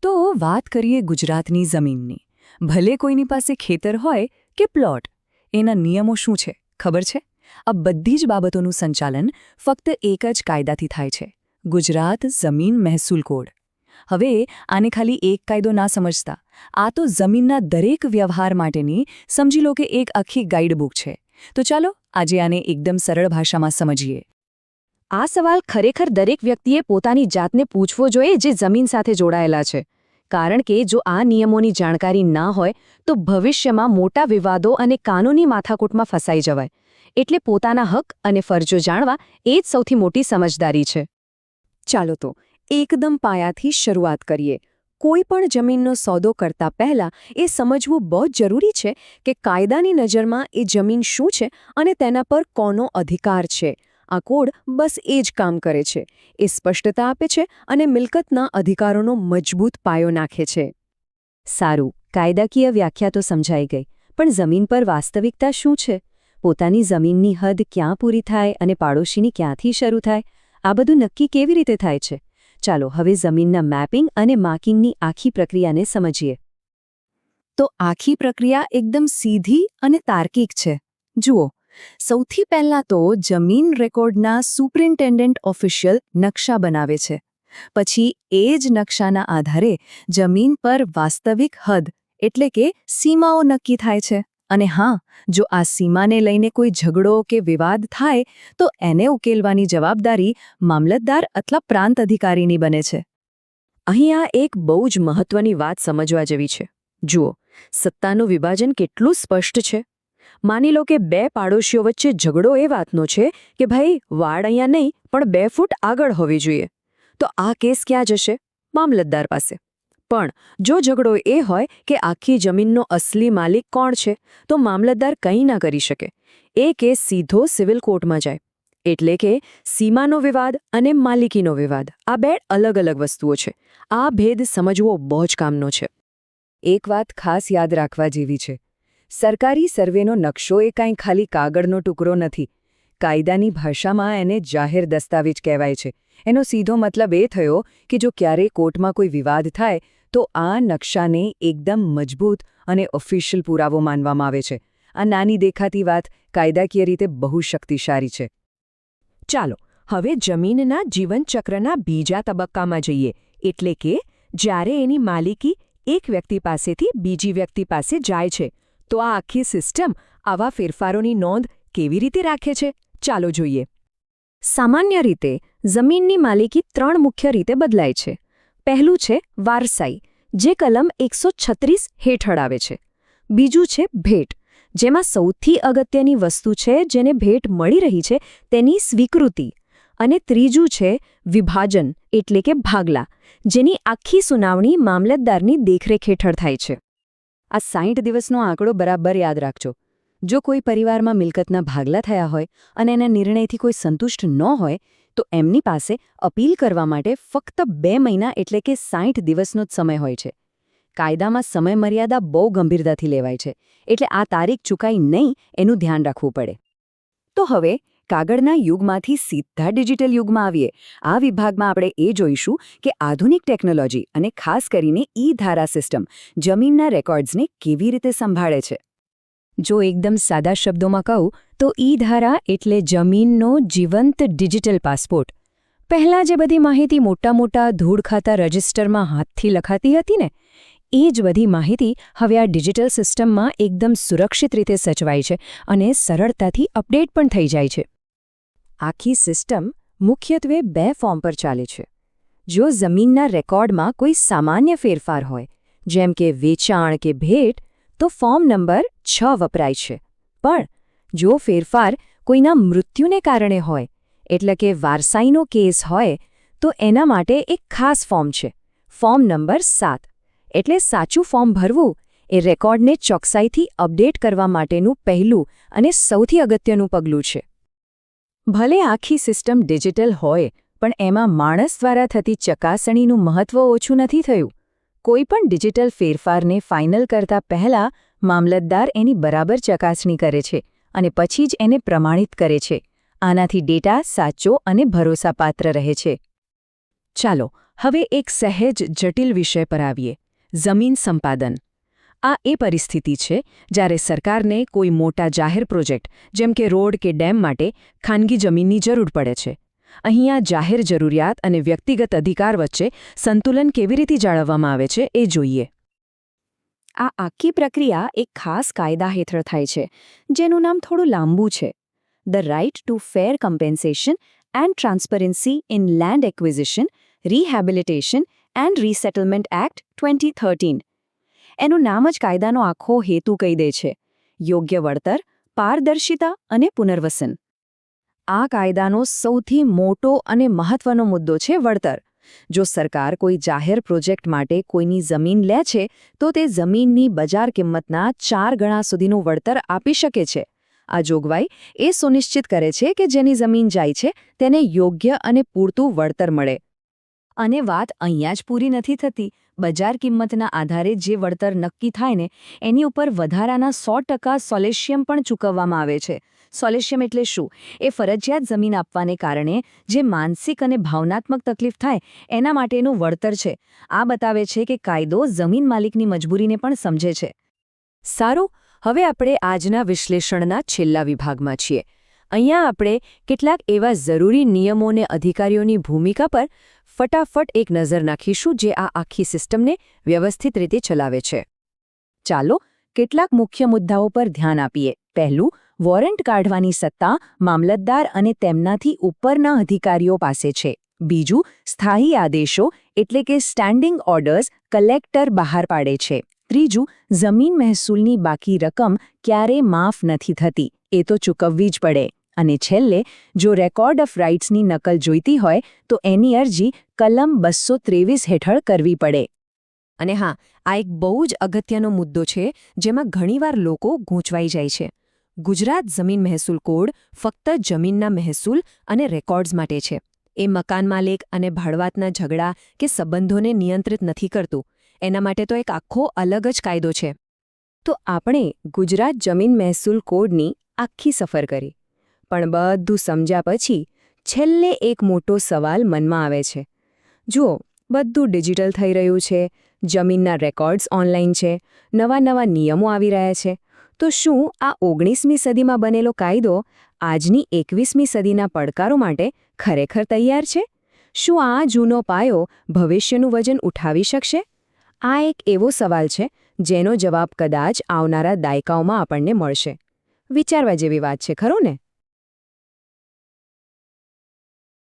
તો વાત કરીએ ગુજરાતની જમીનની. ભલે કોઈની પાસે ખેતર હોય કે પ્લોટ, એના નિયમો શું છે ખબર છે? આ બધી જ બાબતોનું સંચાલન ફક્ત એક જ કાયદાથી થાય છે, ગુજરાત જમીન મહેસૂલ કોડ. હવે આને ખાલી એક કાયદો ના સમજતા, આ તો જમીનના દરેક વ્યવહાર માટેની સમજી લો કે એક આખી ગાઈડબુક છે. તો ચાલો આજે આને એકદમ સરળ ભાષામાં સમજીએ. આ સવાલ ખરેખર દરેક વ્યક્તિએ પોતાની જાતને પૂછવો જોઈએ જે જમીન સાથે જોડાયેલા છે, કારણ કે જો આ નિયમોની જાણકારી ના હોય તો ભવિષ્યમાં મોટા વિવાદો અને કાનૂની માથાકૂટમાં ફસાઈ જવાય. એટલે પોતાના હક અને ફરજો જાણવા એ જ સૌથી મોટી સમજદારી છે. ચાલો તો એકદમ પાયાથી શરૂઆત કરીએ. કોઈ પણ જમીનનો સોદો કરતા પહેલા એ સમજવું બહુ જરૂરી છે કે કાયદાની નજરમાં એ જમીન શું છે અને તેના પર કોનો અધિકાર છે. આ કોડ બસ એ જ કામ કરે છે. એ સ્પષ્ટતા આપે છે અને મિલકતના અધિકારોનો મજબૂત પાયો નાખે છે. સારું, કાયદાકીય વ્યાખ્યા તો સમજાઈ ગઈ, પણ જમીન પર વાસ્તવિકતા શું છે? પોતાની જમીનની હદ ક્યાં પૂરી થાય અને પાડોશીની ક્યાંથી શરૂ થાય, આ બધું નક્કી કેવી રીતે થાય છે? ચાલો હવે જમીનના મેપિંગ અને માર્કિંગની આખી પ્રક્રિયાને સમજીએ. તો આખી પ્રક્રિયા એકદમ સીધી અને તાર્કિક છે. જુઓ, સૌથી પહેલાં તો જમીન રેકોર્ડના સુપરિન્ટેન્ડન્ટ ઓફિશિયલ નકશા બનાવે છે. પછી એ જ નકશાના આધારે જમીન પર વાસ્તવિક હદ એટલે કે સીમાઓ નક્કી થાય છે. અને હા, જો આ સીમાને લઈને કોઈ ઝઘડો કે વિવાદ થાય તો એને ઉકેલવાની જવાબદારી મામલતદાર અથવા પ્રાંત અધિકારીની બને છે. અહીં આ એક બહુ જ મહત્વની વાત સમજવા જેવી છે. જુઓ, સત્તાનું વિભાજન કેટલું સ્પષ્ટ છે. માની લો કે બે પાડોશીઓ વચ્ચે ઝઘડો એ વાતનો છે કે ભાઈ વાડ અહીંયા નહીં પણ 2 ફૂટ આગળ હોવી જોઈએ. તો આ કેસ ક્યાં જશે? મામલતદાર પાસે. પણ જો ઝઘડો એ હોય કે આખી જમીનનો અસલી માલિક કોણ છે, તો મામલતદાર કંઈ ના કરી શકે. એ કેસ સીધો સિવિલ કોર્ટમાં જાય. એટલે કે સીમાનો વિવાદ અને માલિકીનો વિવાદ આ બે અલગ અલગ વસ્તુઓ છે. આ ભેદ સમજવો બહુ જ કામનો છે. એક વાત ખાસ યાદ રાખવા જેવી છે. સરકારી સર્વેનો નકશો એ કાંઈ ખાલી કાગળનો ટુકડો નથી. કાયદાની ભાષામાં એને જાહેર દસ્તાવેજ કહેવાય છે. એનો સીધો મતલબ એ થયો કે જો ક્યારેય કોર્ટમાં કોઈ વિવાદ થાય તો આ નકશાને એકદમ મજબૂત અને ઓફિશિયલ પુરાવો માનવામાં આવે છે. આ નાની દેખાતી વાત કાયદાકીય રીતે બહુ શક્તિશાળી છે. ચાલો હવે જમીનના જીવનચક્રના બીજા તબક્કામાં જઈએ, એટલે કે જ્યારે એની માલિકી એક વ્યક્તિ પાસેથી બીજી વ્યક્તિ પાસે જાય છે. તો આ આખી સિસ્ટમ આવા ફેરફારોની નોંધ કેવી રીતે રાખે છે? ચાલો જોઈએ. સામાન્ય રીતે જમીનની માલિકી 3 મુખ્ય રીતે બદલાય છે. પહેલું છે વારસાઈ, જે કલમ 136 હેઠળ આવે છે. બીજું છે ભેટ, જેમાં સૌથી અગત્યની વસ્તુ છે જેને ભેટ મળી રહી છે તેની સ્વીકૃતિ. અને ત્રીજું છે વિભાજન એટલે કે ભાગલા, જેની આખી સુનાવણી મામલતદારની દેખરેખ હેઠળ થાય છે. આ 60 દિવસનો આંકડો બરાબર યાદ રાખજો. જો કોઈ પરિવારમાં મિલકતના ભાગલા થયા હોય અને એના નિર્ણયથી કોઈ સંતુષ્ટ ન હોય તો એમની પાસે અપીલ કરવા માટે ફક્ત 2 મહિના એટલે કે 60 દિવસનો જ સમય હોય છે. કાયદામાં સમયમર્યાદા બહુ ગંભીરતાથી લેવાય છે, એટલે આ તારીખ ચૂકાઈ નહીં એનું ધ્યાન રાખવું પડે. તો હવે કાગળના યુગમાંથી સીધા ડિજિટલ યુગમાં આવીએ. આ વિભાગમાં આપણે એ જોઈશું કે આધુનિક ટેકનોલોજી અને ખાસ કરીને ઈ-ધારા સિસ્ટમ જમીનના રેકોર્ડ્સને કેવી રીતે સંભાળે છે. જો એકદમ સાદા શબ્દોમાં કહું તો ઈ-ધારા એટલે જમીનનો જીવંત ડિજિટલ પાસપોર્ટ. પહેલાં જે બધી માહિતી મોટા ધૂળ ખાતા રજિસ્ટરમાં હાથથી લખાતી હતી ને, એ જ બધી માહિતી હવે આ ડિજિટલ સિસ્ટમમાં એકદમ સુરક્ષિત રીતે સચવાય છે અને સરળતાથી અપડેટ પણ થઈ જાય છે. આખી સિસ્ટમ મુખ્યત્વે 2 ફોર્મ પર ચાલે છે. જો જમીનના રેકોર્ડમાં કોઈ સામાન્ય ફેરફાર હોય, જેમ કે વેચાણ કે ભેટ, તો ફોર્મ નંબર 6 વપરાય છે. પણ જો ફેરફાર કોઈના મૃત્યુને કારણે હોય, એટલે કે વારસાઈનો કેસ હોય, તો એના માટે એક ખાસ ફોર્મ છે, ફોર્મ નંબર 7. એટલે સાચું ફોર્મ ભરવું એ રેકોર્ડને ચોકસાઈથી અપડેટ કરવા માટેનું પહેલું અને સૌથી અગત્યનું પગલું છે. ભલે આખી સિસ્ટમ ડિજિટલ હોય, પણ એમાં માણસ દ્વારા થતી ચકાસણીનું મહત્વ ઓછું નથી થયું. કોઈ પણ ડિજિટલ ફેરફારને ફાઇનલ કરતા પહેલાં મામલતદાર એની બરાબર ચકાસણી કરે છે અને પછી જ એને પ્રમાણિત કરે છે. આનાથી ડેટા સાચો અને ભરોસાપાત્ર રહે છે. ચાલો હવે એક સહેજ જટિલ વિષય પર આવીએ, જમીન સંપાદન. આ એ પરિસ્થિતિ છે જ્યારે સરકારને કોઈ મોટા જાહેર પ્રોજેક્ટ જેમ કે રોડ કે ડેમ માટે ખાનગી જમીનની જરૂર પડે છે. અહીં આ જાહેર જરૂરિયાત અને વ્યક્તિગત અધિકાર વચ્ચે સંતુલન કેવી રીતે જાળવવામાં આવે છે એ જોઈએ. આ આખી પ્રક્રિયા એક ખાસ કાયદા હેઠળ થાય છે, જેનું નામ થોડું લાંબુ છે. The right to fair compensation and transparency in land acquisition, rehabilitation and resettlement act 2013. એનું નામ જ કાયદાનો આખો હેતુ કહી દે છે: યોગ્ય વળતર, પારદર્શિતા અને પુનર્વસન. આ કાયદાનો સૌથી મોટો અને મહત્વનો મુદ્દો છે વળતર. જો સરકાર કોઈ જાહેર પ્રોજેક્ટ માટે કોઈની જમીન લે છે તો તે જમીનની બજાર કિંમતના 4 ગણા સુધીનું વળતર આપી શકે છે. આ જોગવાઈ એ સુનિશ્ચિત કરે છે કે જેની જમીન જાય છે તેને યોગ્ય અને પૂરતું વળતર મળે. અને વાત અહીંયા જ પૂરી નથી થતી. બજાર કિંમતના આધારે જે વળતર નક્કી થાય ને એની ઉપર વધારાના 100% સોલેશિયમ પણ ચૂકવવામાં આવે છે. સોલેશિયમ એટલે શું? એ ફરજિયાત જમીન આપવાને કારણે જે માનસિક અને ભાવનાત્મક તકલીફ થાય એના માટેનું વળતર છે. આ બતાવે છે કે કાયદો જમીન માલિકની મજબૂરીને પણ સમજે છે. સારું, હવે આપણે આજના વિશ્લેષણના છેલ્લા વિભાગમાં છીએ. અહીંયા આપણે કેટલાક એવા જરૂરી નિયમો અને અધિકારીઓની ભૂમિકા પર ફટાફટ એક નજર નાખીશું જે આ આખી સિસ્ટમને વ્યવસ્થિત રીતે ચલાવે છે. ચાલો કેટલાક મુખ્ય મુદ્દાઓ પર ધ્યાન આપીએ. પહેલું, વોરંટ કાઢવાની સત્તા મામલતદાર અને તેમનાથી ઉપરના અધિકારીઓ પાસે છે. બીજું, સ્થાયી આદેશો એટલે કે સ્ટેન્ડિંગ ઓર્ડર્સ કલેક્ટર બહાર પાડે છે. ત્રીજું, જમીન મહેસૂલની બાકી રકમ ક્યારેય માફ નથી થતી, એ તો ચૂકવવી જ પડે. અને છેલ્લે, જો રેકોર્ડ ઓફ રાઇટ્સની નકલ જોઈતી હોય તો એની અરજી કલમ 223 હેઠળ કરવી પડે. અને હા, આ એક બહુ જ અગત્યનો મુદ્દો છે જેમાં ઘણીવાર લોકો ગૂંચવાઈ જાય છે. ગુજરાત જમીન મહેસૂલ કોડ ફક્ત જમીનના મહેસૂલ અને રેકોર્ડ્સ માટે છે. એ મકાન માલિક અને ભાડવાતના ઝઘડા કે સંબંધોને નિયંત્રિત નથી કરતું. એના માટે તો એક આખો અલગ જ કાયદો છે. તો આપણે ગુજરાત જમીન મહેસૂલ કોડની આખી સફર કરી, પણ બધું સમજ્યા પછી છેલ્લે એક મોટો સવાલ મનમાં આવે છે. જુઓ, બધું ડિજિટલ થઈ રહ્યું છે, જમીનના રેકોર્ડ્સ ઓનલાઈન છે, નવા નિયમો આવી રહ્યા છે. તો શું આ 19મી સદીમાં બનેલો કાયદો આજની 21મી સદીના પડકારો માટે ખરેખર તૈયાર છે? શું આ જૂનો પાયો ભવિષ્યનું વજન ઉઠાવી શકશે? આ એક એવો સવાલ છે જેનો જવાબ કદાચ આવનારા દાયકાઓમાં આપણને મળશે. વિચારવા જેવી વાત છે, ખરું ને?